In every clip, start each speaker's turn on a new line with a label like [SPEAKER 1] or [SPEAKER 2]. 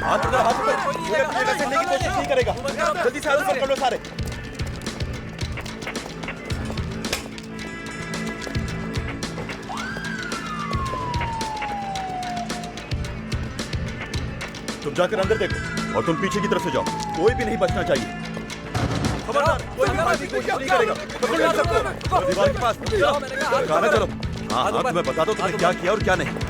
[SPEAKER 1] हाथ उधर, हाथ ऊपर। मुझे अपनी जगह से हिलने की कोशिश नहीं करेगा। जल्दी से हाथ ऊपर कर लो सारे। तुम जाकर अंदर देखो और तुम पीछे की तरफ से जाओ। कोई भी नहीं बचना चाहिए। खबरदार, कोई भी भागने की कोशिश नहीं करेगा। पकड़ लो सबको। दीवार के पास गाना चलो। हाँ, तुम्हें बता दो तुमने क्या किया और क्या नहीं।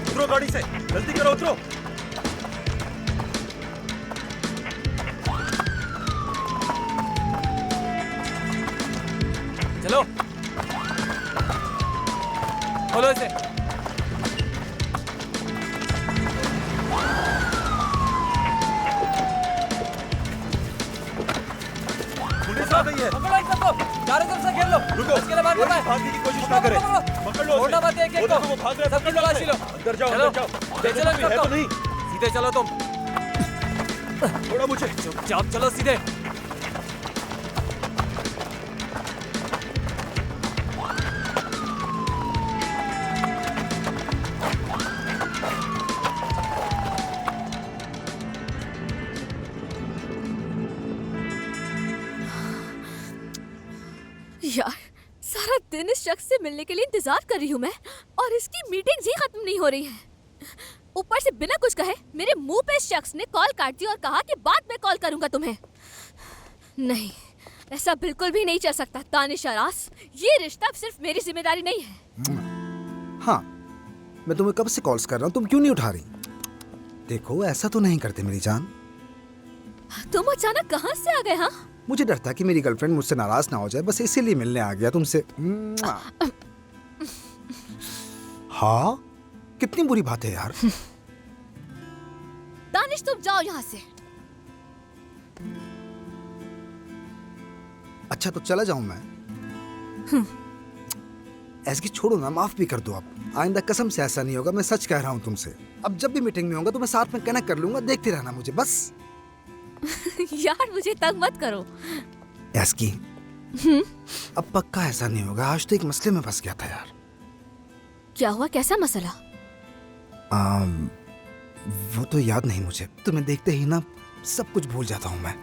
[SPEAKER 1] उतरो गाड़ी से, जल्दी करो, उतरो।
[SPEAKER 2] चलो, खोलो इसे।
[SPEAKER 1] पुलिस आ गई है।
[SPEAKER 2] पकड़ो इन सबको, चारों तरफ से घेर लो।
[SPEAKER 1] रुको,
[SPEAKER 2] इसके लिए बात
[SPEAKER 1] कोई
[SPEAKER 2] करना है।
[SPEAKER 1] भागने की कोशिश ना करे। पकड़ लो,
[SPEAKER 2] छोड़ना मत एक-एक को।
[SPEAKER 1] वो भाग रहा है।
[SPEAKER 2] सबकी तलाशी लो।
[SPEAKER 1] अंदर जाओ,
[SPEAKER 2] चलो,
[SPEAKER 1] अंदर जाओ।
[SPEAKER 2] ले चलो इन
[SPEAKER 1] है
[SPEAKER 2] सबको।
[SPEAKER 1] तो नहीं?
[SPEAKER 2] सीधे चलो तुम।
[SPEAKER 1] छोड़ो मुझे।
[SPEAKER 2] चुपचाप चलो सीधे।
[SPEAKER 3] यार, सारा दिन इस शख्स से मिलने के लिए इंतजार कर रही हूँ मैं, और इसकी मीटिंग्स ही खत्म नहीं हो रही हैं। ऊपर से बिना कुछ कहे मेरे मुंह पे इस शख्स ने कॉल काट दी और कहा कि बाद में कॉल करूंगा तुम्हें। नहीं, ऐसा बिल्कुल भी नहीं चल सकता। तानिश अरास, ये रिश्ता सिर्फ मेरी जिम्मेदारी नहीं है।
[SPEAKER 4] हाँ, मैं तुम्हें कब से कॉल्स कर रहा हूँ, तुम क्यों नहीं उठा रही? देखो, ऐसा तो नहीं करते मेरी जान।
[SPEAKER 3] तुम अचानक कहाँ से आ गए? हाँ,
[SPEAKER 4] मुझे डर था कि मेरी गर्लफ्रेंड मुझसे नाराज ना हो जाए, बस इसीलिए मिलने आ गया तुमसे। हाँ, कितनी बुरी बात है यार।
[SPEAKER 3] दानिश तुम जाओ यहाँ से।
[SPEAKER 4] अच्छा तो चला जाऊं मैं? ऐसी छोड़ो ना, माफ भी कर दो अब। आइंदा कसम से ऐसा नहीं होगा, मैं सच कह रहा हूँ तुमसे। अब जब भी मीटिंग में होगा तो मैं साथ में कनेक्ट कर लूंगा, देखते रहना मुझे बस।
[SPEAKER 3] यार मुझे तंग मत करो।
[SPEAKER 4] एस्की, अब पक्का ऐसा नहीं होगा। आज तो एक मसले में फंस गया था यार।
[SPEAKER 3] क्या हुआ? कैसा मसला?
[SPEAKER 4] वो तो याद नहीं मुझे। तुम्हें देखते ही ना सब कुछ भूल जाता हूँ मैं।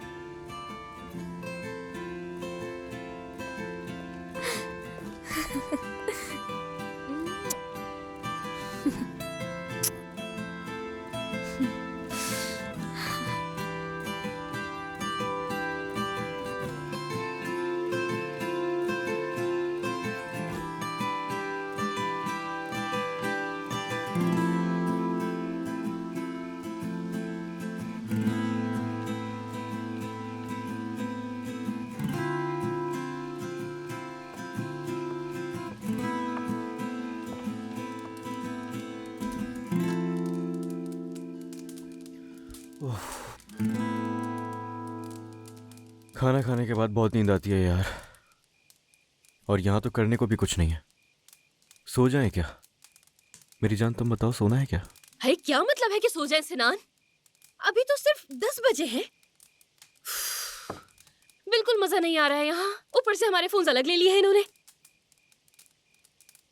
[SPEAKER 5] खाना खाने के बाद बहुत नींद आती है यार, और यहाँ तो करने को भी कुछ नहीं है। सो जाए क्या? मेरी जान तुम बताओ, सोना है क्या?
[SPEAKER 3] है क्या मतलब है कि सो जाए सिनान? अभी तो सिर्फ 10 बजे हैं। बिल्कुल मजा नहीं आ रहा है यहाँ। ऊपर से हमारे फोन अलग ले लिए हैं इन्होंने।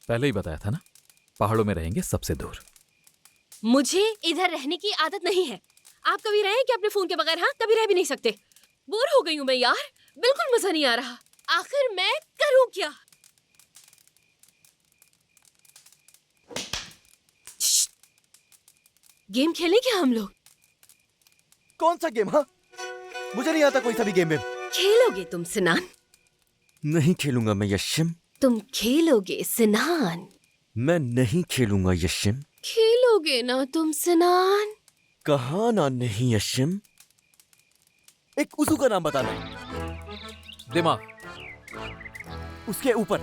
[SPEAKER 6] पहले ही बताया था ना, पहाड़ों में रहेंगे सबसे दूर।
[SPEAKER 3] मुझे इधर रहने की आदत नहीं है। आप कभी रहे कि अपने फोन के बगैर? हाँ, कभी रह भी नहीं सकते। बोर हो गई हूँ मैं यार, बिल्कुल मजा नहीं आ रहा। आखिर मैं करूँ क्या? गेम खेलें क्या हम लोग?
[SPEAKER 1] कौन सा गेम? हाँ, मुझे नहीं आता कोई सा भी गेम में।
[SPEAKER 3] खेलोगे तुम सिनान?
[SPEAKER 5] नहीं खेलूंगा मैं यशिम।
[SPEAKER 3] तुम खेलोगे सिनान?
[SPEAKER 5] मैं नहीं खेलूंगा यशिम।
[SPEAKER 3] खेलोगे ना तुम सिनान?
[SPEAKER 5] कहा ना नहीं यशिम।
[SPEAKER 1] एक उजू का नाम बताना।
[SPEAKER 6] दिमाग,
[SPEAKER 1] उसके ऊपर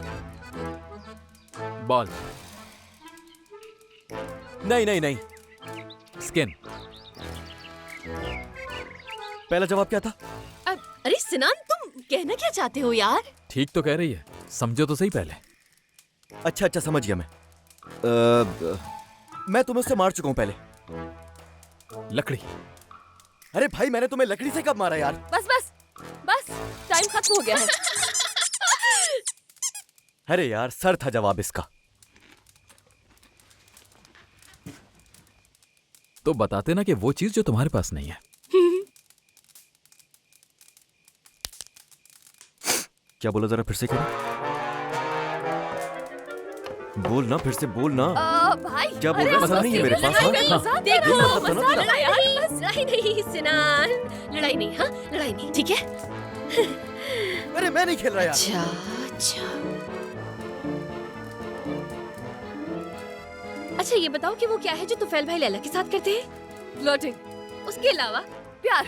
[SPEAKER 6] बॉल,
[SPEAKER 5] नहीं नहीं नहीं।
[SPEAKER 6] स्किन।
[SPEAKER 5] पहला जवाब क्या था?
[SPEAKER 7] अरे सिनान, तुम कहना क्या चाहते हो यार?
[SPEAKER 6] ठीक तो कह रही है, समझो तो सही पहले।
[SPEAKER 5] अच्छा अच्छा, समझ गया मैं। मैं तुम्हें उससे मार चुका हूं पहले।
[SPEAKER 6] लकड़ी।
[SPEAKER 5] अरे भाई, मैंने तुम्हें लकड़ी से कब मारा यार?
[SPEAKER 3] बस बस बस, टाइम खत्म हो गया है।
[SPEAKER 5] अरे यार, सर था जवाब इसका।
[SPEAKER 6] तो बताते ना कि वो चीज जो तुम्हारे पास नहीं है।
[SPEAKER 5] क्या बोला, जरा फिर से करो। बोलना, फिर से बोलना।
[SPEAKER 3] भाई
[SPEAKER 5] क्या बोल
[SPEAKER 3] अरे
[SPEAKER 5] रहे हो? मजा नहीं है मेरे पास, हाँ?
[SPEAKER 3] मजाक
[SPEAKER 7] देखो,
[SPEAKER 3] कर रहा हूँ,
[SPEAKER 5] मजाक
[SPEAKER 3] मजाक
[SPEAKER 7] लड़ाई
[SPEAKER 3] यार,
[SPEAKER 7] नहीं,
[SPEAKER 3] बस।
[SPEAKER 7] लड़ाई नहीं सिनान, लड़ाई नहीं, हाँ लड़ाई नहीं, ठीक है?
[SPEAKER 5] अरे मैं नहीं खेल रहा यार।
[SPEAKER 7] अच्छा अच्छा। अच्छा ये बताओ कि वो क्या है जो तुफैल भाई लैला के साथ करते हैं?
[SPEAKER 3] फ्लर्टिंग, उसके अलावा प्यार।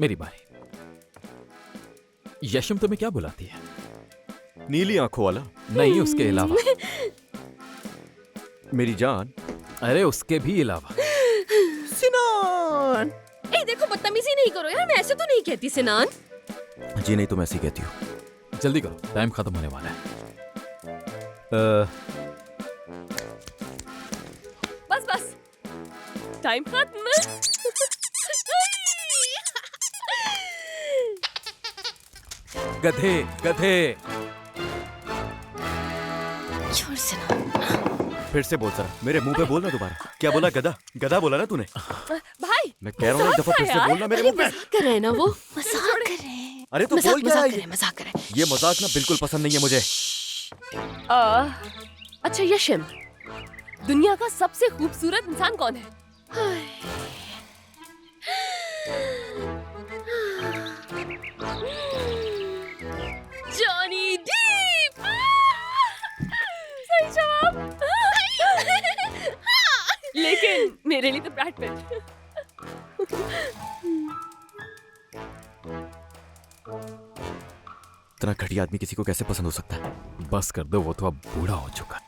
[SPEAKER 6] मेरी बारी। यशम तुम्हें क्या बुलाती है?
[SPEAKER 5] नीली आंखों वाला।
[SPEAKER 6] नहीं, उसके अलावा।
[SPEAKER 5] मेरी जान।
[SPEAKER 6] अरे उसके भी अलावा।
[SPEAKER 5] सिनान।
[SPEAKER 7] ए देखो, बदतमीजी नहीं करो यार, मैं ऐसे तो नहीं कहती सिनान।
[SPEAKER 5] जी नहीं, तुम ऐसी कहती हो।
[SPEAKER 6] जल्दी करो, टाइम खत्म होने वाला है।
[SPEAKER 3] बस बस, टाइम खत्म।
[SPEAKER 6] गधे गधे।
[SPEAKER 7] छोड़ सिनान।
[SPEAKER 5] फिर से बोल जरा, मेरे मुंह पे बोलना दोबारा। क्या बोला? गधा? गधा बोला ना तूने?
[SPEAKER 3] भाई
[SPEAKER 5] मैं कह रहा हूँ एक दफा फिर से बोलना मेरे मुंह पे।
[SPEAKER 7] मजाक कर रहे हैं ना वो, मजाक कर रहे हैं।
[SPEAKER 5] अरे तो
[SPEAKER 7] मजाक
[SPEAKER 5] बोल क्या
[SPEAKER 7] मजाक
[SPEAKER 5] है
[SPEAKER 7] कर रहे हैं, मजाक कर रहे हैं।
[SPEAKER 5] ये मजाक ना बिल्कुल पसंद नहीं है मुझे।
[SPEAKER 3] अच्छा यशम, दुनिया का सबसे खूबसूरत इंसान कौन है?
[SPEAKER 7] Johnny deep.
[SPEAKER 3] सही जवाब। लेकिन मेरे लिए तो ब्रैड पिट।
[SPEAKER 5] इतना घटिया आदमी किसी को कैसे पसंद हो सकता है?
[SPEAKER 6] बस कर दो, वो तो अब बूढ़ा हो चुका है।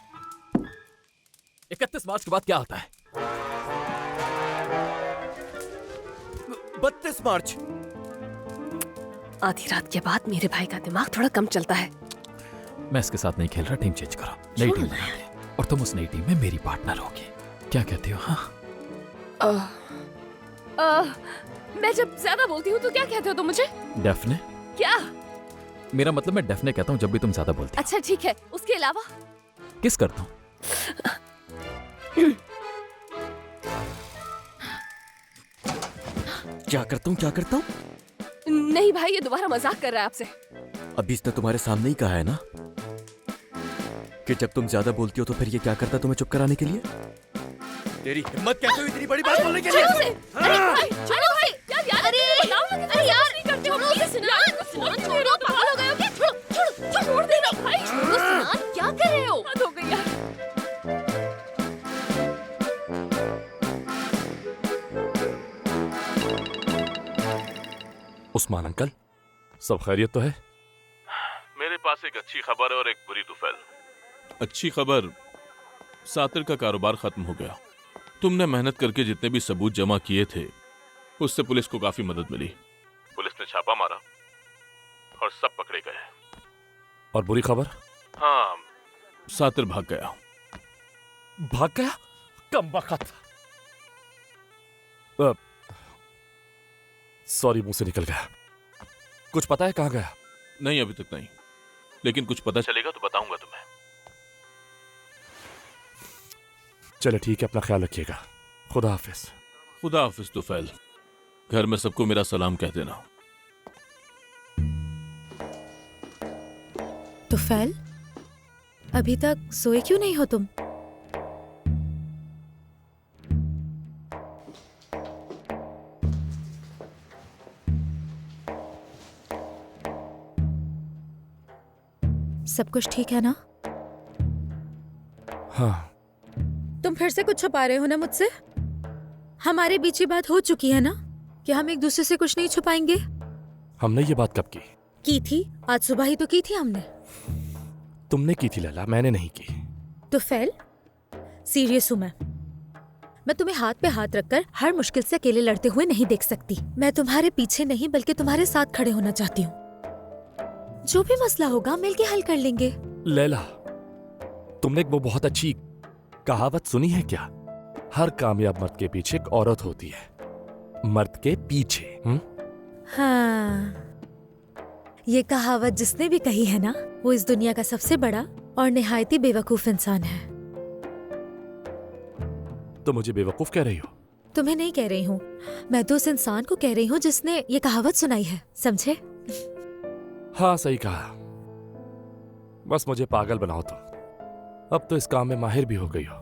[SPEAKER 6] 31 मार्च के बाद क्या आता है?
[SPEAKER 5] 32 मार्च।
[SPEAKER 7] आधी रात के बाद मेरे भाई का दिमाग थोड़ा कम चलता है।
[SPEAKER 6] मैं इसके साथ नहीं खेल रहा, टीम चेंज करो, नई टीम बना दे। और तुम उस नई टीम में मेरी पार्टनर होगी। क्या कहती हो? हाँ,
[SPEAKER 3] मैं जब ज्यादा बोलती हूँ तो क्या कहते हो तुम मुझे?
[SPEAKER 6] डेफने।
[SPEAKER 3] क्या?
[SPEAKER 6] मेरा मतलब मैं डेफने कहता हूँ जब भी तुम ज्यादा बोलती हो।
[SPEAKER 3] अच्छा ठीक है, उसके अलावा?
[SPEAKER 6] किस करता हूँ?
[SPEAKER 5] क्या करता हूँ, क्या करता हूँ?
[SPEAKER 3] नहीं भाई, ये दोबारा मजाक कर रहा है आपसे।
[SPEAKER 5] अभी इसने तुम्हारे सामने ही कहा है ना कि जब तुम ज्यादा बोलती हो तो फिर ये क्या करता तुम्हें चुप कराने के लिए? तेरी हिम्मत कैसे हुई इतनी बड़ी बात बोलने के लिए?
[SPEAKER 3] अरे भाई, छोड़ो भाई, यार यार, अरे बताओ ना, अरे यार नहीं करते हो प्लीज। सिनान छोड़ो, पागल हो गए हो क्या? छोड़ो छोड़ देना भाई, छोड़ो सिनान, क्या कर रहे हो? हद हो गई यार।
[SPEAKER 8] उस्मान अंकल, सब खैरियत तो है?
[SPEAKER 9] मेरे पास एक अच्छी खबर और एक बुरी तुफैल। अच्छी खबर, सातिर का कारोबार खत्म हो गया। तुमने मेहनत करके जितने भी सबूत जमा किए थे उससे पुलिस को काफी मदद मिली। पुलिस ने छापा मारा और सब पकड़े गए।
[SPEAKER 8] और बुरी खबर?
[SPEAKER 9] हाँ, सातिर भाग गया।
[SPEAKER 8] भाग गया? कम वक्त। सॉरी, मुंह से निकल गया। कुछ पता है कहाँ गया?
[SPEAKER 9] नहीं, अभी तक नहीं, लेकिन कुछ पता चलेगा तो बताऊंगा तुम्हें।
[SPEAKER 8] चलो ठीक है, अपना ख्याल रखिएगा। खुदा हाफिज।
[SPEAKER 9] खुदा हाफिज तुफैल। घर में सबको मेरा सलाम कह देना।
[SPEAKER 10] तुफैल, अभी तक सोए क्यों नहीं हो तुम? सब कुछ ठीक है ना?
[SPEAKER 8] हाँ।
[SPEAKER 10] तुम फिर से कुछ छुपा रहे हो ना मुझसे? हमारे बीच की बात हो चुकी है ना? कि हम एक दूसरे से कुछ नहीं छुपाएंगे?
[SPEAKER 8] हमने ये बात कब
[SPEAKER 10] की थी, आज सुबह ही तो की थी हमने।
[SPEAKER 8] तुमने की थी लैला, मैंने नहीं की।
[SPEAKER 10] तो फैल, सीरियस हूँ मैं तुम्हें हाथ पे हाथ रखकर हर मुश्किल से अकेले लड़ते हुए नहीं देख सकती। मैं तुम्हारे पीछे नहीं बल्कि तुम्हारे साथ खड़े होना चाहती हूँ। जो भी मसला होगा मिलके हल कर लेंगे।
[SPEAKER 8] लैला, तुमने एक वो बहुत अच्छी कहावत सुनी है क्या? हर कामयाब मर्द के पीछे एक औरत होती है। मर्द के पीछे।
[SPEAKER 10] हाँ, ये कहावत जिसने भी कही है ना, वो इस दुनिया का सबसे बड़ा और निहायत ही बेवकूफ इंसान है।
[SPEAKER 8] तो मुझे बेवकूफ कह रही हो?
[SPEAKER 10] तुम्हें नहीं कह रही हूँ, मैं तो उस इंसान को कह रही हूँ जिसने ये कहावत सुनाई है, समझे?
[SPEAKER 8] हाँ, सही कहा। बस मुझे पागल बनाओ तुम। अब तो इस काम में माहिर भी हो गई हो।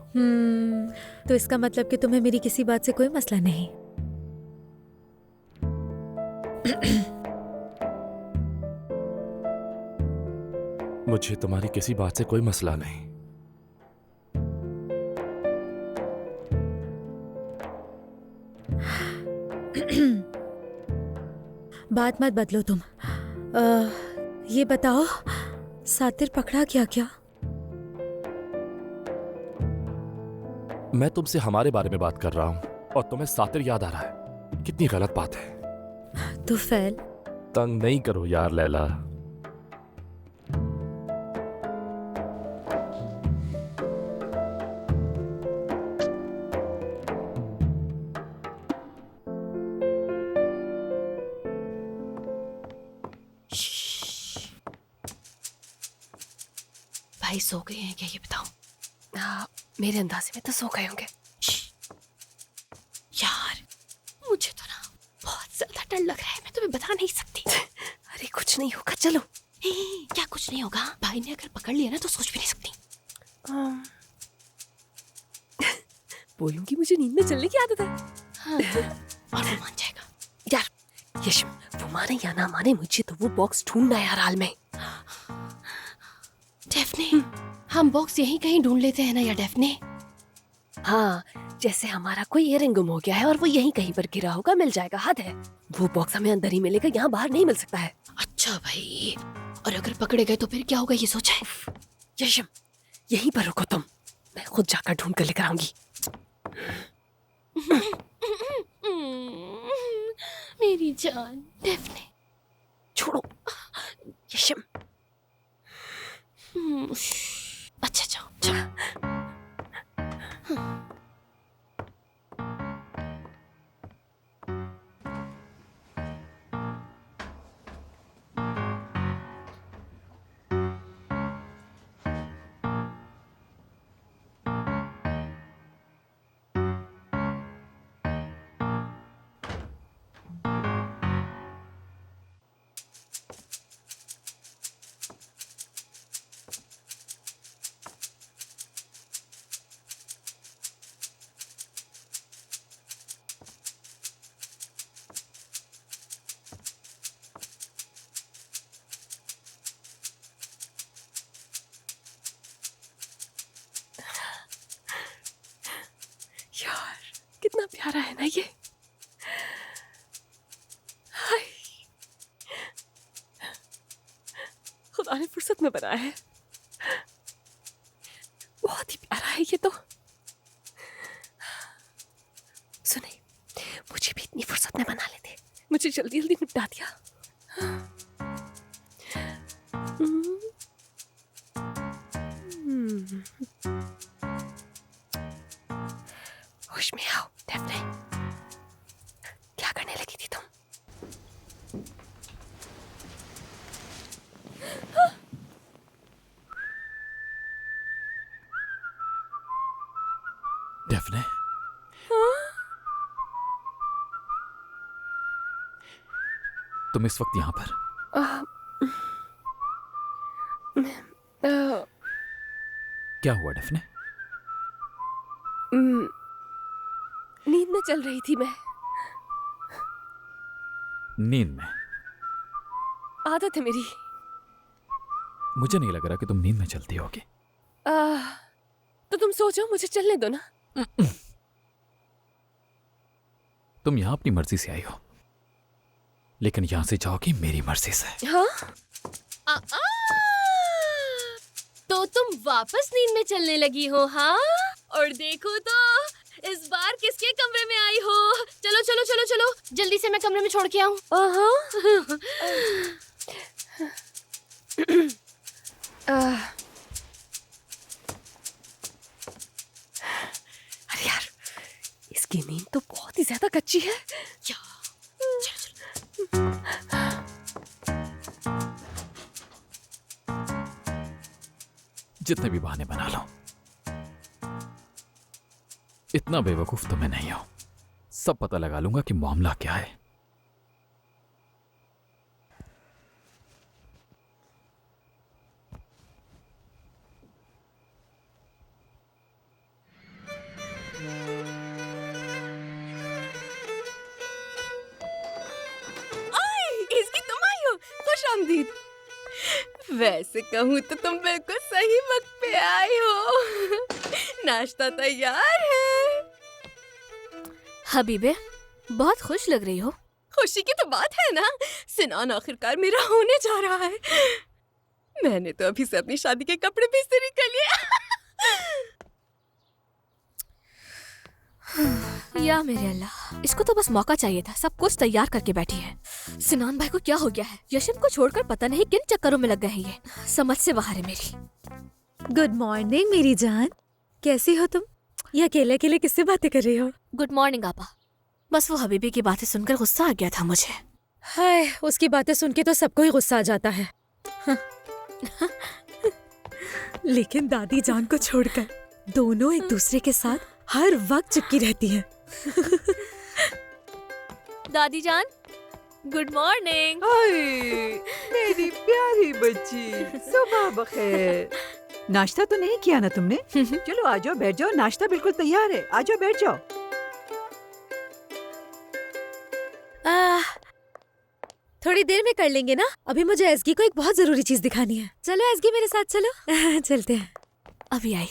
[SPEAKER 10] तो इसका मतलब कि तुम्हें मेरी किसी बात से कोई मसला नहीं।
[SPEAKER 8] मुझे तुम्हारी किसी बात से कोई मसला नहीं।
[SPEAKER 10] बात मत बदलो तुम। ये बताओ, सातिर पकड़ा क्या?
[SPEAKER 8] मैं तुमसे हमारे बारे में बात कर रहा हूँ और तुम्हें सातिर याद आ रहा है। कितनी गलत बात है।
[SPEAKER 10] तो फैल,
[SPEAKER 8] तंग नहीं करो यार लैला।
[SPEAKER 7] भाई सो गए हैं क्या, ये बताओ? मेरे अंदाजे में तो सो गए होंगे। यार, मुझे तो ना बहुत ज्यादा डर लग रहा है, मैं तुम्हें बता नहीं सकती। अरे कुछ नहीं होगा, चलो। क्या कुछ नहीं होगा? भाई ने अगर पकड़ लिया ना तो सोच भी नहीं सकती। बोलूंगी मुझे नींद में चलने की आदत है। हाँ, और वो मान जाएगा। यार यशम, वो माने या ना माने, मुझे तो वो बॉक्स ढूंढना है हर हाल में। डेफने, हम बॉक्स यहीं कहीं ढूंढ लेते हैं ना यार डेफने। हाँ, जैसे हमारा कोई इयररिंग गुम हो गया है और वो यहीं कहीं पर गिरा होगा, मिल जाएगा, हद है। वो बॉक्स हमें अंदर ही मिलेगा, यहाँ बाहर नहीं मिल सकता है। अच्छा भाई, और अगर पकड़े गए तो फिर क्या होगा ये सोचा है? यशम, यहीं पर रुको तुम, मैं खुद जाकर ढूंढ कर लेकर आऊंगी। मेरी जान डेफने, छोड़ो। यशम, अच्छा जाओ जाओ। यार कितना प्यारा है ना ये। हाय, खुदा ने फुर्सत में बनाया है, बहुत ही प्यारा है ये तो। सुने, मुझे भी इतनी फुर्सत में बना लेते, मुझे जल्दी जल्दी निपटा दिया। होश में आओ डेफने, क्या करने लगी थी तुम?
[SPEAKER 6] डेफने, तुम इस वक्त यहाँ पर? क्या हुआ डेफने?
[SPEAKER 7] नींद में चल रही थी मैं।
[SPEAKER 6] नींद में?
[SPEAKER 7] आदत है मेरी।
[SPEAKER 6] मुझे नहीं लग रहा कि तुम नींद में चलती होगी।
[SPEAKER 7] तो तुम सो जाओ, मुझे चलने दो ना।
[SPEAKER 6] तुम यहाँ अपनी मर्जी से आई हो, लेकिन यहां से जाओगी मेरी मर्जी से।
[SPEAKER 7] हाँ? तो तुम वापस नींद में चलने लगी हो? हाँ, और देखो तो इस बार किसके कमरे में आई हो। चलो चलो चलो चलो, जल्दी से मैं कमरे में छोड़ के आऊं। अरे यार, इसकी नींद तो बहुत ही ज्यादा कच्ची है।
[SPEAKER 6] जितने भी बहाने बना लो, इतना बेवकूफ तो मैं नहीं हूं। सब पता लगा लूंगा कि मामला क्या है।
[SPEAKER 7] इसकी तुम आई हो, खुश आमदीद। वैसे कहूँ तो तुम बिल्कुल सही वक्त पे आई हो। नाश्ता तैयार है।
[SPEAKER 3] हबीबे, बहुत खुश लग रही हो।
[SPEAKER 7] खुशी की तो बात है ना, सिनान आखिरकार मेरा होने जा रहा है। मैंने तो अभी से अपनी शादी के कपड़े भी इस्त्री कर लिए।
[SPEAKER 3] या मेरे अल्लाह, इसको तो बस मौका चाहिए था। सब कुछ तैयार करके बैठी है। सिनान भाई को क्या हो गया है? यशिम को छोड़कर पता नहीं किन चक्करों में लग गए हैं ये। समझ से बाहर है मेरी।
[SPEAKER 10] गुड मॉर्निंग मेरी जान, कैसी हो तुम? ये अकेले अकेले किससे बातें कर रही हो?
[SPEAKER 3] गुड मॉर्निंग आपा। बस वो हबीबी की बातें सुनकर गुस्सा आ गया था मुझे।
[SPEAKER 10] हाय, उसकी बातें सुन के तो सबको ही गुस्सा आ जाता है। लेकिन दादी जान को छोड़कर दोनों एक दूसरे के साथ हर वक्त चिपकी रहती हैं।
[SPEAKER 3] दादी जान, गुड मॉर्निंग।
[SPEAKER 11] मेरी प्यारी बच्ची, सुबह बखैर। नाश्ता तो नहीं किया ना तुमने? चलो आ जाओ, बैठ जाओ, नाश्ता बिल्कुल तैयार है। आ जाओ, बैठ जाओ।
[SPEAKER 10] थोड़ी देर में कर लेंगे ना। अभी मुझे एसगी को एक बहुत जरूरी चीज दिखानी है। चलो एसगी मेरे साथ चलो। चलते हैं।
[SPEAKER 3] अभी आई।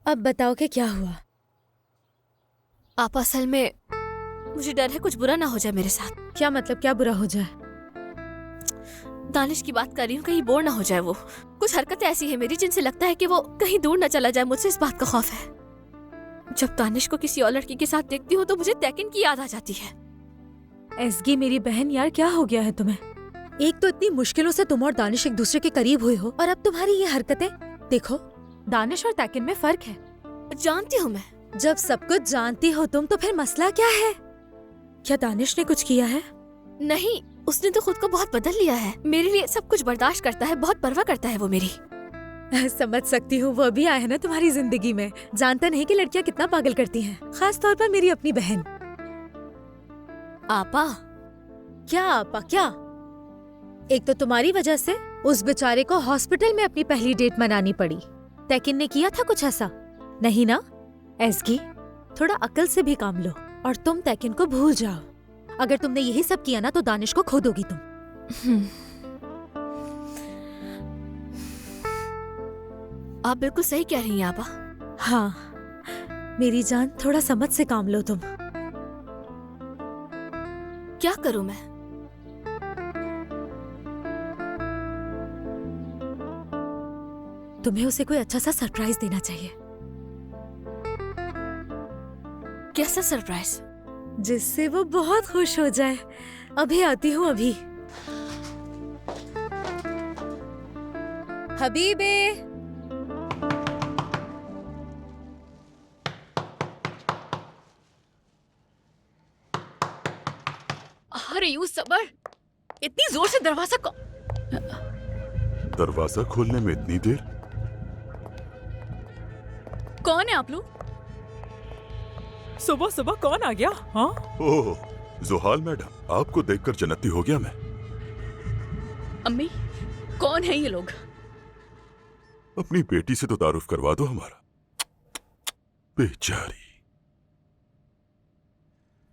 [SPEAKER 10] अब बताओ कि क्या हुआ?
[SPEAKER 3] आप असल में मुझे डर है कुछ बुरा ना हो जाए मेरे साथ।
[SPEAKER 10] क्या मतलब, क्या बुरा हो जाए?
[SPEAKER 3] दानिश की बात कर रही हूँ, कहीं बोर ना हो जाए वो। कुछ हरकतें ऐसी है मेरी जिनसे लगता है कि वो कहीं दूर न चला जाए मुझसे। इस बात का खौफ है। जब दानिश को किसी और लड़की के साथ देखती हूँ तो मुझे तैकिन की याद आ जाती है।
[SPEAKER 10] एसगी मेरी बहन, यार क्या हो गया है तुम्हें? एक तो इतनी मुश्किलों से तुम और दानिश एक दूसरे के करीब हुए हो, और अब तुम्हारी ये हरकतें। देखो, दानिश और तैकिन में फर्क है।
[SPEAKER 3] जानती हूँ मैं।
[SPEAKER 10] जब सब कुछ जानती हो तुम, तो फिर मसला क्या है? क्या दानिश ने कुछ किया है?
[SPEAKER 3] नहीं, उसने तो खुद को बहुत बदल लिया है। मेरे लिए सब कुछ बर्दाश्त करता है, बहुत परवाह करता है वो मेरी।
[SPEAKER 10] समझ सकती हूँ, वो भी आया है ना तुम्हारी जिंदगी में। जानता नहीं कि लड़कियाँ कितना पागल करती हैं, खास तौर पर मेरी अपनी बहन।
[SPEAKER 3] आपा?
[SPEAKER 10] क्या आपा क्या? एक तो तुम्हारी वजह से उस बेचारे को हॉस्पिटल में अपनी पहली डेट मनानी पड़ी। तैकिन ने किया था कुछ ऐसा? नहीं ना? एसगी, थोड़ा अकल से भी काम लो और तुम तैकिन को भूल जाओ। अगर तुमने यही सब किया ना तो दानिश को खो दोगी तुम।
[SPEAKER 3] आप बिल्कुल सही कह रही हैं आपा।
[SPEAKER 10] हाँ मेरी जान, थोड़ा समझ से काम लो तुम।
[SPEAKER 3] क्या करूं मैं?
[SPEAKER 10] तुम्हें उसे कोई अच्छा सा सरप्राइज देना चाहिए।
[SPEAKER 3] कैसा सरप्राइज?
[SPEAKER 10] जिससे वो बहुत खुश हो जाए। अभी आती हूँ अभी। हबीबे,
[SPEAKER 7] अरे यू सबर, इतनी जोर से
[SPEAKER 12] दरवाजा खोलने में इतनी देर?
[SPEAKER 13] कौन है आप लोग? सुबह सुबह कौन आ गया? हाँ?
[SPEAKER 12] ओह, जुहाल मैडम, आपको देखकर जन्नती हो गया मैं।
[SPEAKER 13] अम्मी, कौन है ये लोग?
[SPEAKER 12] अपनी बेटी से तो तारुफ करवा दो हमारा। बेचारी।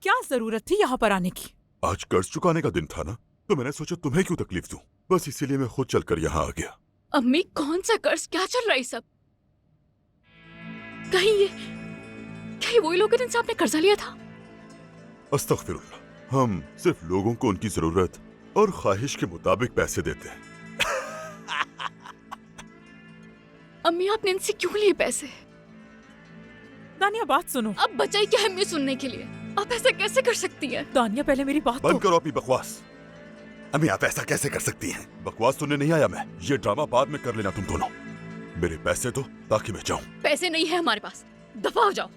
[SPEAKER 13] क्या जरूरत थी यहाँ पर आने की?
[SPEAKER 12] आज कर्ज चुकाने का दिन था ना, तो मैंने सोचा तुम्हें क्यों तकलीफ दूं, बस इसीलिए मैं खुद चलकर यहाँ आ गया।
[SPEAKER 13] अम्मी कौन सा कर्ज, क्या चल रहा है सब? कहीं वही लोग हैं जिनसे आपने कर्जा लिया था?
[SPEAKER 12] अस्तगफिरुल्लाह, हम सिर्फ लोगों को उनकी जरूरत और ख्वाहिश के मुताबिक पैसे देते हैं।
[SPEAKER 13] अम्मी आपने इनसे क्यों लिए पैसे?
[SPEAKER 10] दानिया बात सुनो।
[SPEAKER 13] अब बचा ही क्या है हमें सुनने के लिए? आप ऐसा कैसे कर सकती हैं?
[SPEAKER 10] दानिया पहले मेरी बात
[SPEAKER 12] बंद करो अपनी बकवास। अम्मी आप ऐसा कैसे कर सकती हैं? बकवास सुनने नहीं आया मैं, ये ड्रामा बाद में कर लेना तुम दोनों। मेरे पैसे दो ताकि मैं जाऊं।
[SPEAKER 13] पैसे नहीं है हमारे पास, दफा हो जाओ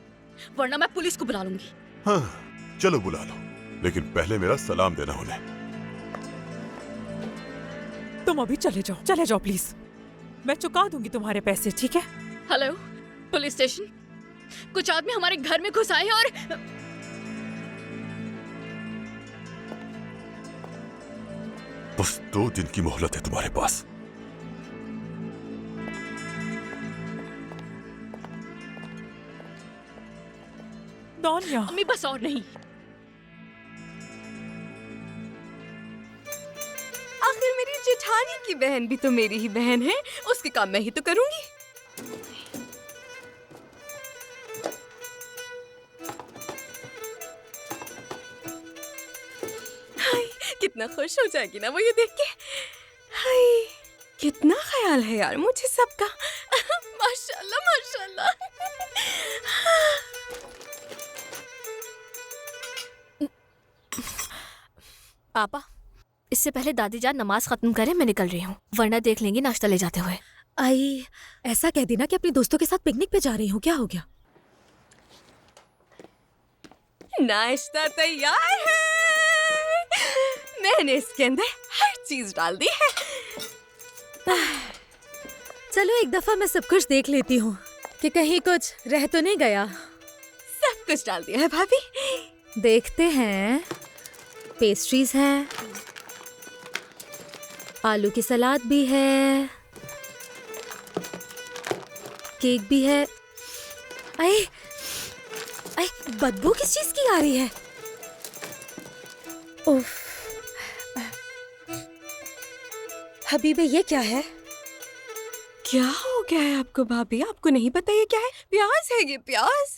[SPEAKER 13] वरना मैं पुलिस को बुला लूंगी।
[SPEAKER 12] हाँ चलो बुला लो, लेकिन पहले मेरा सलाम देना उन्हें।
[SPEAKER 10] तुम अभी चले जाओ प्लीज। मैं चुका दूंगी तुम्हारे पैसे, ठीक है?
[SPEAKER 13] हेलो पुलिस स्टेशन, कुछ आदमी हमारे घर में घुस आए हैं और
[SPEAKER 12] बस 2 दिन की मोहलत है तुम्हारे पास।
[SPEAKER 10] दानिया।
[SPEAKER 13] अम्मी बस और नहीं।
[SPEAKER 7] आखिर मेरी जेठानी की बहन भी तो मेरी ही बहन है, उसके काम मैं ही तो करूंगी। हाय कितना खुश हो जाएगी ना वो ये देख के। हाय कितना ख्याल है यार मुझे सबका। माशाल्लाह माशाल्लाह।
[SPEAKER 3] पापा, इससे पहले दादी जान नमाज खत्म करें, मैं निकल रही हूँ, वरना देख लेंगी नाश्ता ले जाते हुए।
[SPEAKER 10] आई ऐसा कह देना कि अपने दोस्तों के साथ पिकनिक पे जा रही हूँ। क्या हो गया?
[SPEAKER 7] नाश्ता तैयार है, मैंने इसके अंदर हर चीज डाल दी है।
[SPEAKER 10] चलो एक दफा मैं सब कुछ देख लेती हूँ कि कहीं कुछ रह तो नहीं गया।
[SPEAKER 7] सब कुछ डाल दिया है भाभी।
[SPEAKER 10] देखते हैं। पेस्ट्रीज हैं, आलू की सलाद भी है, केक भी है। अरे बदबू किस चीज की आ रही है? उफ। हबीबे ये क्या है?
[SPEAKER 7] क्या हो गया है आपको भाभी? आपको नहीं पता ये क्या है? प्याज है ये, प्याज।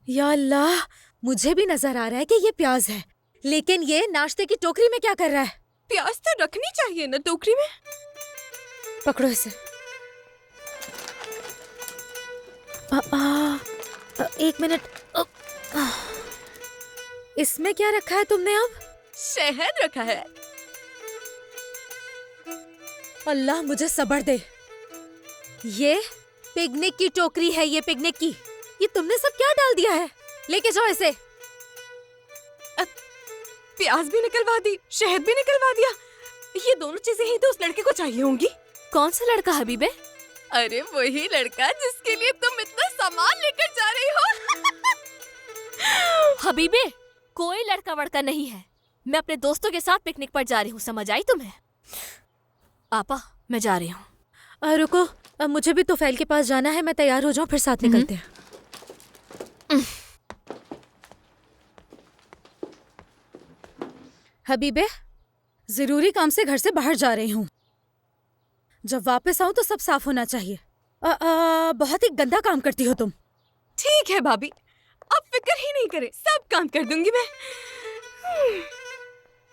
[SPEAKER 10] या अल्लाह, मुझे भी नजर आ रहा है कि ये प्याज है, लेकिन ये नाश्ते की टोकरी में क्या कर रहा है?
[SPEAKER 7] प्याज तो रखनी चाहिए ना टोकरी में।
[SPEAKER 10] पकड़ो इसे। एक मिनट। इसमें क्या रखा है तुमने अब?
[SPEAKER 7] शहद रखा है।
[SPEAKER 10] अल्लाह मुझे सब्र दे। ये पिकनिक की टोकरी है, ये पिकनिक की। ये तुमने सब क्या डाल दिया है? लेके जाओ इसे।
[SPEAKER 7] प्याज भी निकलवा दी, शहद भी निकलवा दिया। ये दोनों चीजें ही तो उस लड़के को चाहिए होंगी।
[SPEAKER 3] कौन सा लड़का हबीबे?
[SPEAKER 7] अरे वही लड़का जिसके लिए तुम इतना सामान लेकर जा रही हो।
[SPEAKER 3] हबीबे, कोई लड़का वड़का नहीं है, मैं अपने दोस्तों के साथ पिकनिक पर जा रही हूँ, समझ आई तुम्हें? आपा मैं जा रही हूँ।
[SPEAKER 10] रुको, अब मुझे भी तोफैल के पास जाना है, मैं तैयार हो जाऊँ फिर साथ निकलते हैं। हबीबे, जरूरी काम से घर से बाहर जा रही हूँ, जब वापस आऊँ तो सब साफ होना चाहिए। बहुत ही गंदा काम करती हो तुम।
[SPEAKER 7] ठीक है भाभी, अब फिक्र ही नहीं करे, सब काम कर दूंगी मैं।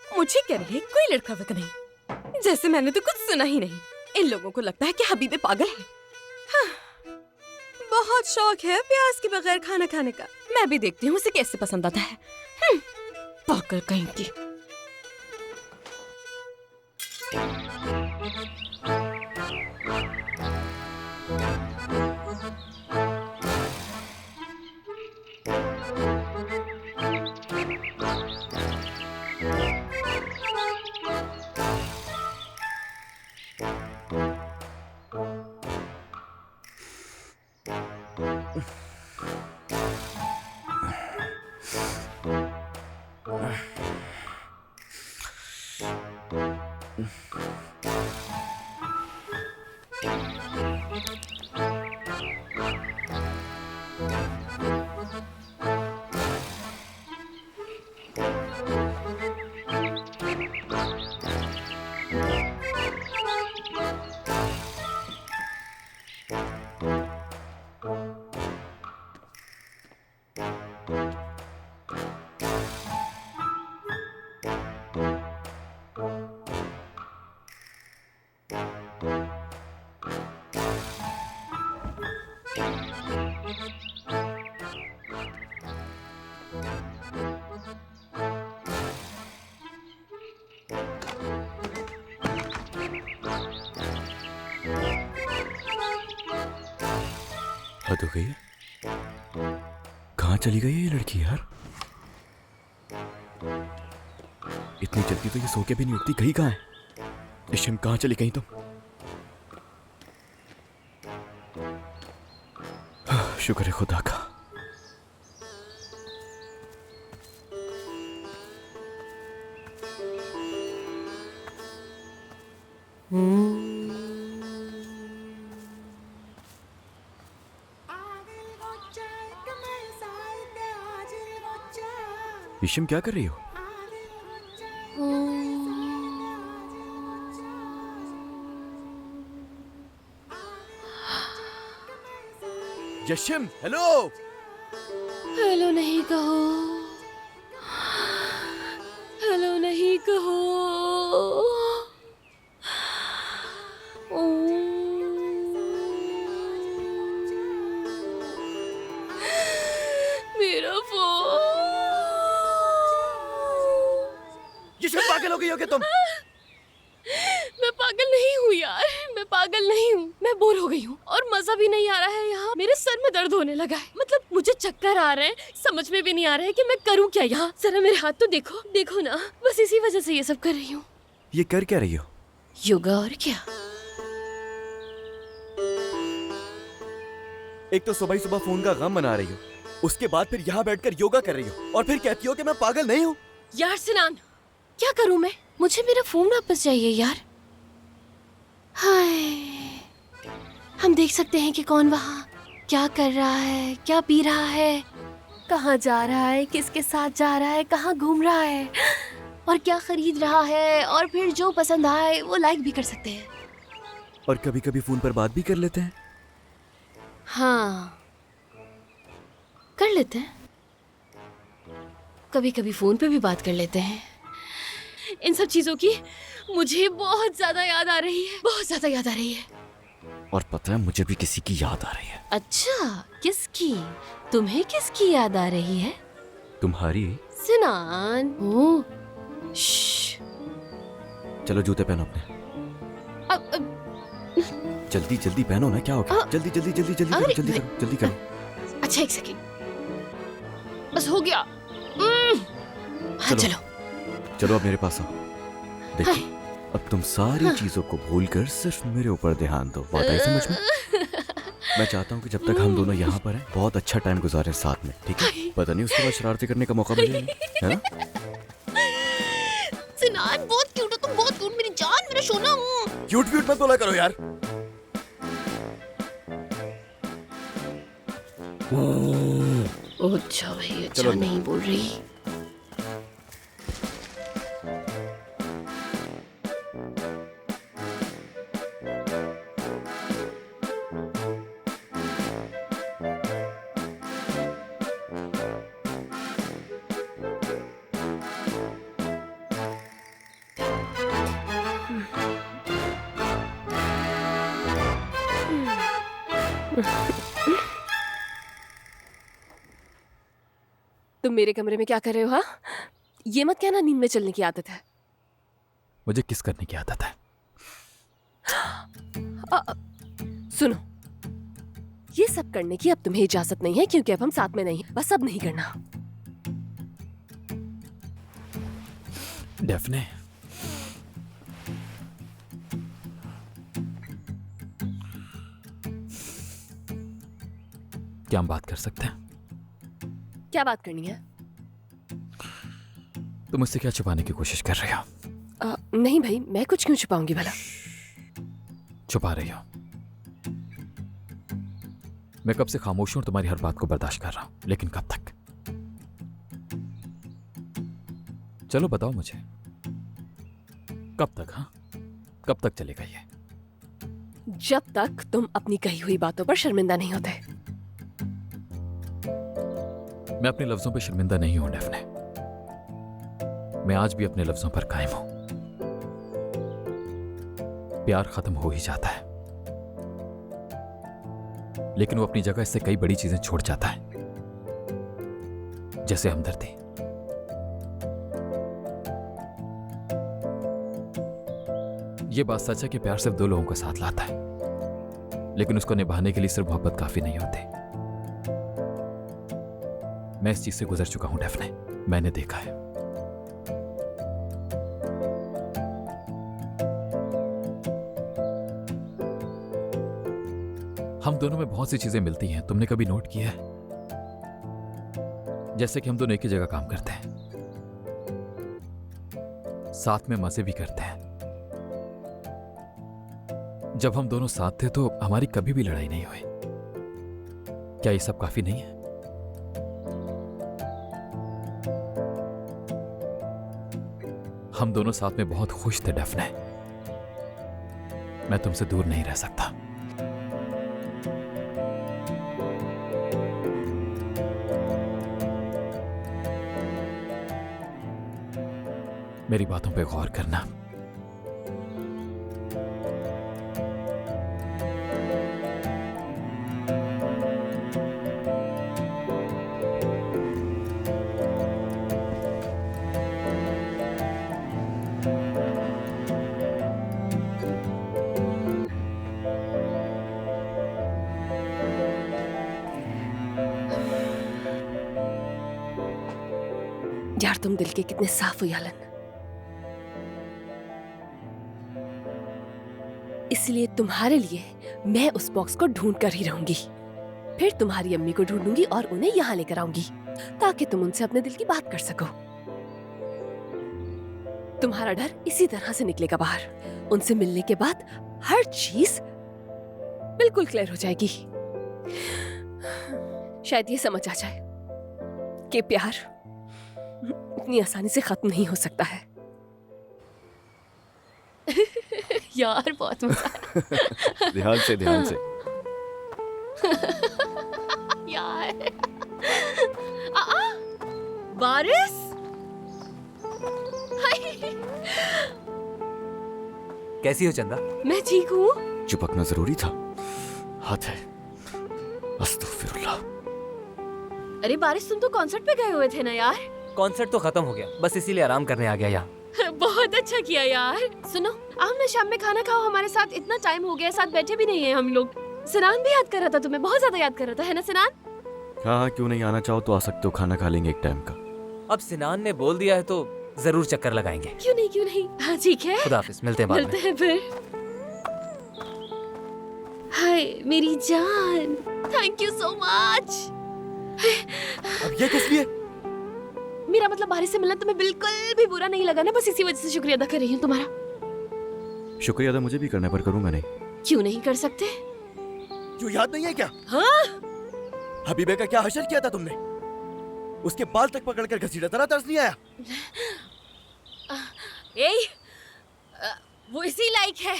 [SPEAKER 7] मुझे कह रही है कोई लड़का वड़का नहीं, जैसे मैंने तो कुछ सुना ही नहीं। इन लोगों को लगता है कि हबीबे पागल है। हाँ, बहुत शौक है प्याज के बगैर खाना खाने का। मैं भी देखती हूँ उसे कैसे पसंद आता है। पागल कहीं की।
[SPEAKER 5] हद हो गई है। कहाँ चली गई है ये लड़की यार? इतनी जल्दी तो ये सो के भी नहीं उठती। गई कहाँ है? ईशम कहाँ चली गई तुम? शुक्र है खुदा का। ईशम क्या कर रही हो? यशिम हेलो।
[SPEAKER 7] हेलो नहीं कहो, हेलो नहीं कहो। मेरा फोन।
[SPEAKER 5] यशिम पागल हो गई हो क्या तुम?
[SPEAKER 7] मैं पागल नहीं हूँ यार, मैं पागल नहीं हूँ। मैं बोर हो गई हूँ और मजा भी नहीं आ रहा है यहाँ। मेरे सर में दर्द होने लगा है, मतलब मुझे चक्कर आ रहे हैं। समझ में भी नहीं आ रहा है कि मैं करूँ क्या यहाँ। जरा मेरे हाथ तो देखो, देखो ना। बस इसी वजह से ये सब कर रही हूँ।
[SPEAKER 5] ये कर क्या रही हो?
[SPEAKER 7] योगा। और क्या?
[SPEAKER 5] एक तो सुबह ही सुबह फोन का गम मना रही हो, उसके बाद फिर यहाँ बैठकर योगा कर रही हो और फिर कहती हो कि मैं पागल नहीं हूँ।
[SPEAKER 7] यार सिनान, क्या करूँ मैं? मुझे मेरा फोन वापस चाहिए यार। हाय, हम देख सकते हैं कि कौन वहाँ क्या कर रहा है, क्या पी रहा है, कहाँ जा रहा है, किसके साथ जा रहा है, कहाँ घूम रहा है और क्या खरीद रहा है। और फिर जो पसंद आए वो लाइक भी कर सकते हैं।
[SPEAKER 5] और कभी कभी फोन पर बात भी कर लेते हैं।
[SPEAKER 7] हाँ, कर लेते हैं। कभी कभी फोन पे भी बात कर लेते हैं। इन सब चीजों की मुझे बहुत ज्यादा याद आ रही है, बहुत ज्यादा याद आ रही है।
[SPEAKER 5] और पता है मुझे भी किसी की याद आ रही है।
[SPEAKER 7] अच्छा, किसकी? तुम्हें किसकी याद आ रही है?
[SPEAKER 5] तुम्हारी।
[SPEAKER 7] सिनान। ओह, श्श।
[SPEAKER 5] चलो जूते पहनो अपने।
[SPEAKER 7] अब
[SPEAKER 5] जल्दी जल्दी पहनो ना, क्या हो गया? जल्दी जल्दी जल्दी जल्दी करो, जल्दी करो, जल्दी करो।
[SPEAKER 7] अच्छा एक सेकंड, बस हो गया। हाँ चलो
[SPEAKER 5] चलो अब मेरे पास आओ। देखो अब तुम सारी चीजों को भूलकर सिर्फ मेरे ऊपर ध्यान दो। बात आई समझ में? मैं चाहता हूँ कि जब तक हम दोनों यहाँ पर हैं बहुत अच्छा टाइम गुजारें साथ में, ठीक है? पता नहीं उसके बाद शरारती करने का मौका मिले, है ना?
[SPEAKER 7] सिनान बहुत क्यूट हो तुम, बहुत क्यूट मेरी जान, मेरा सोना।
[SPEAKER 5] क्यूट क्यूट मत बोला करो यार।
[SPEAKER 7] अच्छा भाई, अच्छा नहीं बोल रही। तुम मेरे कमरे में क्या कर रहे हो? हाँ, ये मत कहना नींद में चलने की आदत है।
[SPEAKER 6] मुझे किस करने की आदत है?
[SPEAKER 7] सुनो, ये सब करने की अब तुम्हें इजाजत नहीं है क्योंकि अब हम साथ में नहीं। बस अब नहीं करना।
[SPEAKER 6] डेफने, क्या हम बात कर सकते हैं?
[SPEAKER 7] क्या बात करनी है?
[SPEAKER 6] तुम मुझसे क्या छुपाने की कोशिश कर रही हो?
[SPEAKER 7] नहीं भाई, मैं कुछ क्यों छुपाऊंगी भला?
[SPEAKER 6] छुपा रही हो। मैं कब से खामोश हूं और तुम्हारी हर बात को बर्दाश्त कर रहा हूं, लेकिन कब तक? चलो बताओ मुझे, कब तक? हाँ, कब तक चलेगा ये?
[SPEAKER 7] जब तक तुम अपनी कही हुई बातों पर शर्मिंदा नहीं होते।
[SPEAKER 6] मैं अपने लफ्जों पर शर्मिंदा नहीं हूं डेफने। मैं आज भी अपने लफ्जों पर कायम हूं। प्यार खत्म हो ही जाता है, लेकिन वो अपनी जगह इससे कई बड़ी चीजें छोड़ जाता है, जैसे हमदर्दी। ये बात सच है कि प्यार सिर्फ दो लोगों का साथ लाता है, लेकिन उसको निभाने के लिए सिर्फ मोहब्बत काफी नहीं होती। मैं इस चीज से गुजर चुका हूं डेफने, मैंने देखा है। हम दोनों में बहुत सी चीजें मिलती हैं, तुमने कभी नोट किया है? जैसे कि हम दोनों एक ही जगह काम करते हैं, साथ में मजे भी करते हैं। जब हम दोनों साथ थे तो हमारी कभी भी लड़ाई नहीं हुई। क्या ये सब काफी नहीं है? हम दोनों साथ में बहुत खुश थे डेफने। मैं तुमसे दूर नहीं रह सकता। मेरी बातों पे गौर करना।
[SPEAKER 7] यार तुम दिल के कितने साफ हो यालन। इसलिए तुम्हारे लिए मैं उस बॉक्स को ढूंढ कर ही रहूंगी। फिर तुम्हारी अम्मी को ढूंढूंगी और उन्हें यहाँ लेकर आऊंगी ताकि तुम उनसे अपने दिल की बात कर सको। तुम्हारा डर इसी तरह से निकलेगा बाहर। उनसे मिलने के बाद हर चीज बिल्कुल क्लियर हो जाएगी। शायद ये समझ आ जाए कि प्यार इतनी आसानी से खत्म नहीं हो सकता है। यार बहुत मजा आया।
[SPEAKER 5] ध्यान से ध्यान से।
[SPEAKER 7] यार बारिश।
[SPEAKER 2] कैसी हो चंदा?
[SPEAKER 7] मैं ठीक हूँ।
[SPEAKER 5] चिपकना जरूरी था। हाथ है। अस्तगफिरुल्लाह।
[SPEAKER 7] अरे बारिश तुम तो कॉन्सर्ट पे गए हुए थे ना यार।
[SPEAKER 2] कॉन्सर्ट तो खत्म हो गया, बस इसीलिए आराम करने आ गया यहाँ।
[SPEAKER 7] बहुत अच्छा किया यार। सुनो आओ ना शाम में खाना खाओ हमारे साथ। इतना टाइम हो गया साथ बैठे भी नहीं है हम लोग। सिनान भी याद कर रहा था तुम्हें, बहुत ज्यादा याद कर रहा था, है ना सिनान?
[SPEAKER 5] हाँ हाँ क्यों नहीं, आना चाहो तो आ सकते हो, खाना खा लेंगे एक टाइम का।
[SPEAKER 2] अब सिनान ने बोल दिया है तो जरूर चक्कर लगाएंगे।
[SPEAKER 7] क्यों नहीं। हाँ ठीक है।
[SPEAKER 2] खुदा हाफिज, मिलते हैं बाद में।
[SPEAKER 7] मिलते हैं फिर। हाय मेरी जान, थैंक यू सो मच।
[SPEAKER 5] अब ये किस लिए?
[SPEAKER 7] मेरा मतलब बारिश से मिलना तुम्हें बिल्कुल भी बुरा नहीं लगा ना? बस इसी वजह से शुक्रिया अदा कर रही हूँ तुम्हारा।
[SPEAKER 5] शुक्रिया अदा मुझे भी करना, पर करूंगा नहीं।
[SPEAKER 7] क्यों नहीं कर सकते?
[SPEAKER 1] क्यों याद नहीं है क्या?
[SPEAKER 7] हाँ?
[SPEAKER 1] हबीबे का क्या हशर किया था तुमने? उसके बाल तक पकड़कर घसीटा, जरा तरस नहीं आया?
[SPEAKER 7] वो इसी लायक है।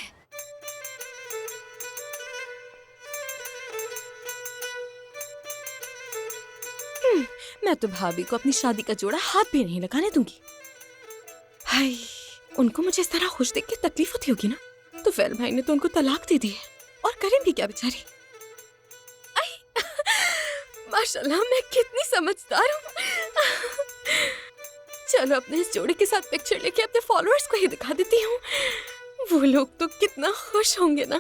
[SPEAKER 7] मैं तो भाभी को अपनी शादी का जोड़ा हाथ भी नहीं लगाने दूंगी। हाय, उनको मुझे इस तरह खुश देख के तकलीफ होती होगी ना? तो फैल भाई ने तो उनको तलाक दे दी है, और करें भी क्या बेचारी। माशाल्लाह मैं कितनी समझदार हूँ। चलो अपने इस जोड़े के साथ पिक्चर लेके अपने फॉलोअर्स को ही दिखा देती हूँ। वो लोग तो कितना खुश होंगे ना।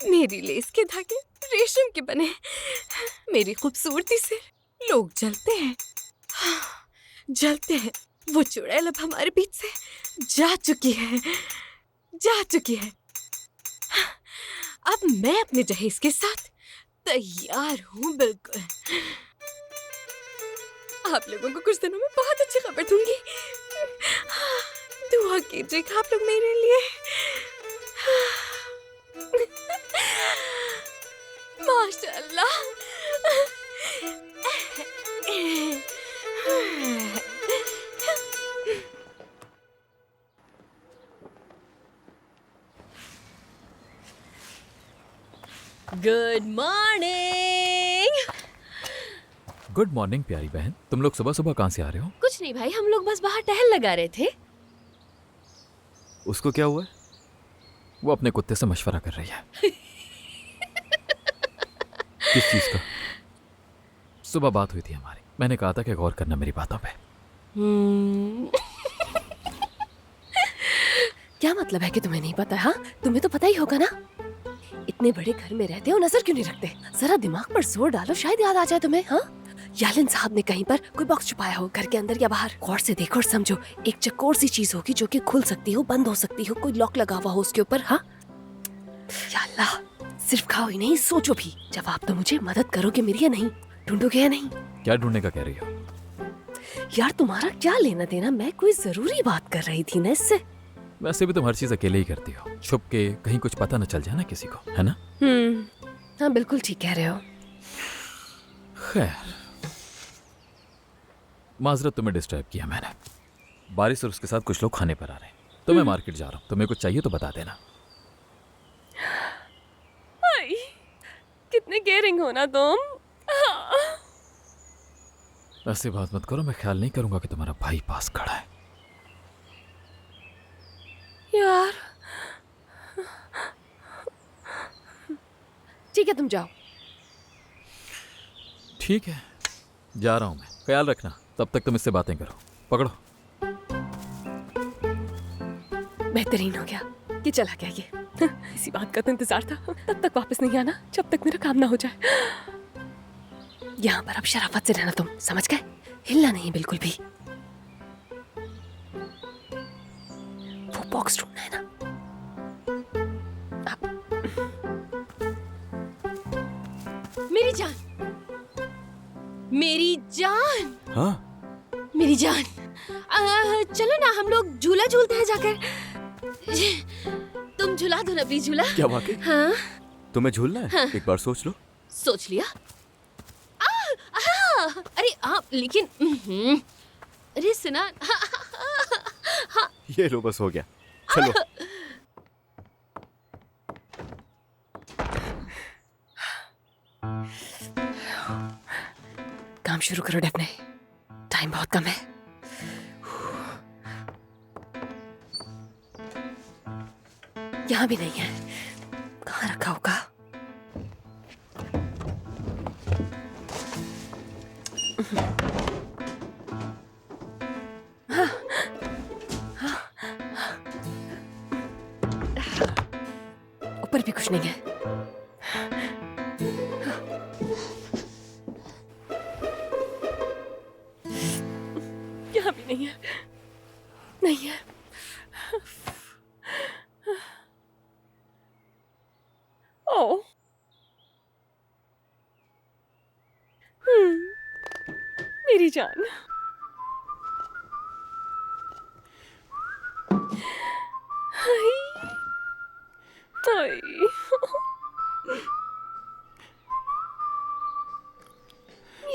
[SPEAKER 7] मेरी लेस के धागे रेशम के बने, मेरी खूबसूरती से लोग जलते हैं, जलते हैं। वो चुड़ैल अब हमारे बीच से जा चुकी है। अब मैं अपने जहेज के साथ तैयार हूँ बिल्कुल। आप लोगों को कुछ दिनों में बहुत अच्छी खबर दूंगी। दुआ कीजिएगा आप लोग मेरे लिए। माशाअल्लाह। Good morning.
[SPEAKER 6] गुड मॉर्निंग प्यारी बहन। तुम लोग सुबह सुबह कहाँ से आ रहे हो?
[SPEAKER 7] कुछ नहीं भाई, हम लोग बस बाहर टहल लगा रहे थे।
[SPEAKER 5] उसको क्या हुआ?
[SPEAKER 6] वो अपने कुत्ते से मशवरा कर रही है। किस चीज का? सुबह बात हुई थी हमारी, मैंने कहा था कि गौर करना मेरी बातों पे।
[SPEAKER 7] क्या मतलब है कि तुम्हें नहीं पता? हाँ, तुम्हें तो पता ही होगा ना। इतने बड़े घर में रहते हो, नजर क्यों नहीं रखते? जरा दिमाग पर जोर डालो, शायद याद आ जाए तुम्हें। हाँ, यालिन साहब ने कहीं पर कोई बॉक्स छुपाया हो, घर के अंदर या बाहर। गौर से देखो और समझो, एक चकोर सी चीज होगी जो कि खुल सकती हो, बंद हो सकती हो, कोई लॉक लगा हुआ हो उसके ऊपर। हाँ, या अल्लाह, सिर्फ खाओ ही नहीं, सोचो भी। जवाब तो मुझे मदद करोगे मेरी या नहीं? ढूंढोगे या नहीं?
[SPEAKER 6] क्या ढूंढने का कह रही हो?
[SPEAKER 7] यार तुम्हारा क्या लेना देना? मैं कोई जरूरी बात कर रही थी ना इससे।
[SPEAKER 6] वैसे भी तुम हर चीज अकेले ही करती हो, छुप के, कहीं कुछ पता न चल जाए ना किसी को, है ना?
[SPEAKER 7] हाँ बिल्कुल ठीक कह रहे हो।
[SPEAKER 6] खैर, माजरत, तुम्हें डिस्टर्ब किया मैंने। बारिश और उसके साथ कुछ लोग खाने पर आ रहे हैं, तो मैं मार्केट जा रहा हूँ। तुम्हें कुछ चाहिए तो बता देना।
[SPEAKER 7] आई, कितने केयरिंग हो ना तुम।
[SPEAKER 6] ऐसी बात मत करो, मैं ख्याल नहीं करूंगा कि तुम्हारा भाई पास खड़ा है।
[SPEAKER 7] यार ठीक है, तुम जाओ।
[SPEAKER 6] ठीक है, जा रहा हूं मैं, ख्याल रखना। तब तक तुम इससे बातें करो। पकड़ो।
[SPEAKER 7] बेहतरीन हो गया कि चला गया ये। इसी बात का तो इंतजार था। तब तक वापस नहीं आना जब तक मेरा काम ना हो जाए। यहाँ पर अब शराफत से रहना, तुम समझ गए? हिलना नहीं बिल्कुल भी। वो बॉक्स ढूंढना है ना। मेरी जान, मेरी जान,
[SPEAKER 5] हाँ
[SPEAKER 7] मेरी जान, चलो ना हम लोग झूला झूलते हैं जाकर। तुम झूला दो ना प्लीज झूला।
[SPEAKER 5] क्या वाकई?
[SPEAKER 7] हाँ
[SPEAKER 5] तुम्हें झूलना है?
[SPEAKER 7] हाँ।
[SPEAKER 5] एक बार सोच लो।
[SPEAKER 7] सोच लिया। अरे आप लेकिन अरे सुना।
[SPEAKER 5] ये लो, बस हो गया। चलो।
[SPEAKER 7] काम शुरू करो डेफने, टाइम बहुत कम है। यहाँ भी नहीं है, कहाँ रखा होगा? ऊपर भी कुछ नहीं है। यहाँ भी नहीं है, नहीं है। ओ, मेरी जान। हाय, हाय।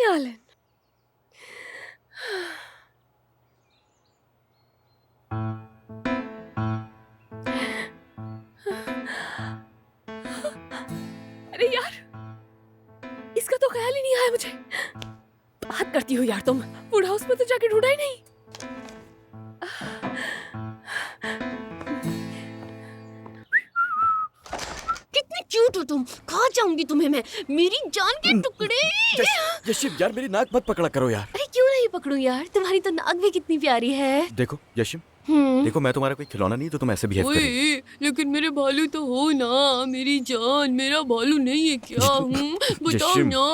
[SPEAKER 7] यालन, अरे यार, इसका तो ख्याल ही नहीं आया मुझे। बात करती हो यार तुम, वुड हाउस में तो जाके ढूंढा ही नहीं। कितनी क्यूट हो तुम, खा जाऊंगी तुम्हें मैं, मेरी जान के टुकड़े।
[SPEAKER 5] यशिम यार, मेरी नाक मत पकड़ा करो यार।
[SPEAKER 7] अरे क्यों नहीं पकड़ूं यार, तुम्हारी तो नाक भी कितनी प्यारी है।
[SPEAKER 5] देखो यशिम, देखो मैं तुम्हारा कोई खिलौना नहीं, तो तुम ऐसे बिहेव करोगे।
[SPEAKER 7] लेकिन मेरे भालू तो हो ना, मेरी जान, मेरा भालू नहीं है क्या? बताओ
[SPEAKER 5] यशिम,
[SPEAKER 7] ना।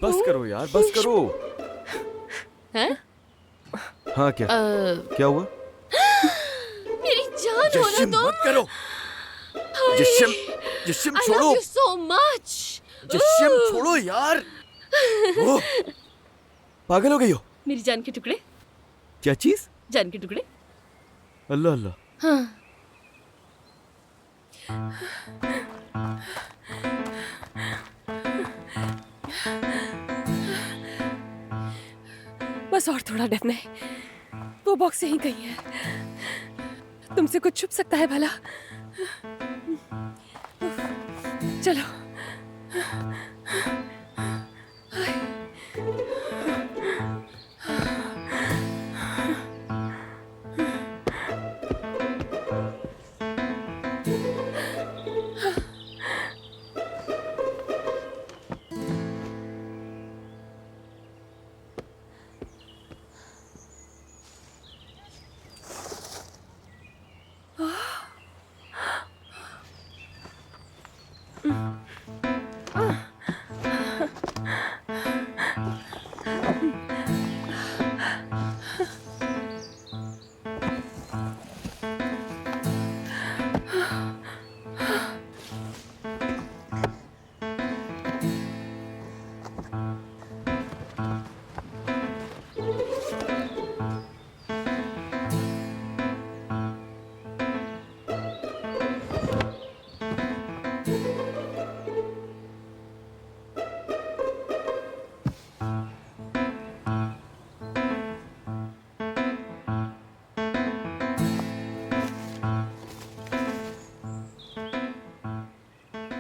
[SPEAKER 5] बस करो यार, बस करो।
[SPEAKER 7] हैं?
[SPEAKER 5] हाँ क्या? क्या हुआ?
[SPEAKER 7] मेरी जान हो ना
[SPEAKER 5] यशिम,
[SPEAKER 7] तुम।
[SPEAKER 5] मत करो। यशिम, यशिम
[SPEAKER 7] I
[SPEAKER 5] छोड़ो।
[SPEAKER 7] love you so much.
[SPEAKER 5] यशिम छोड़ो यार। ओ, पागल हो गई हो?
[SPEAKER 7] मेरी जान के टुकड़े।
[SPEAKER 5] क्या चीज?
[SPEAKER 7] जान के टुकड़े।
[SPEAKER 5] अल्लाह अल्लाह।
[SPEAKER 7] हाँ। बस और थोड़ा डेफने, वो बॉक्स यहीं कहीं है। तुमसे कुछ छुप सकता है भला? चलो।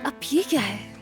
[SPEAKER 7] अब ये क्या है?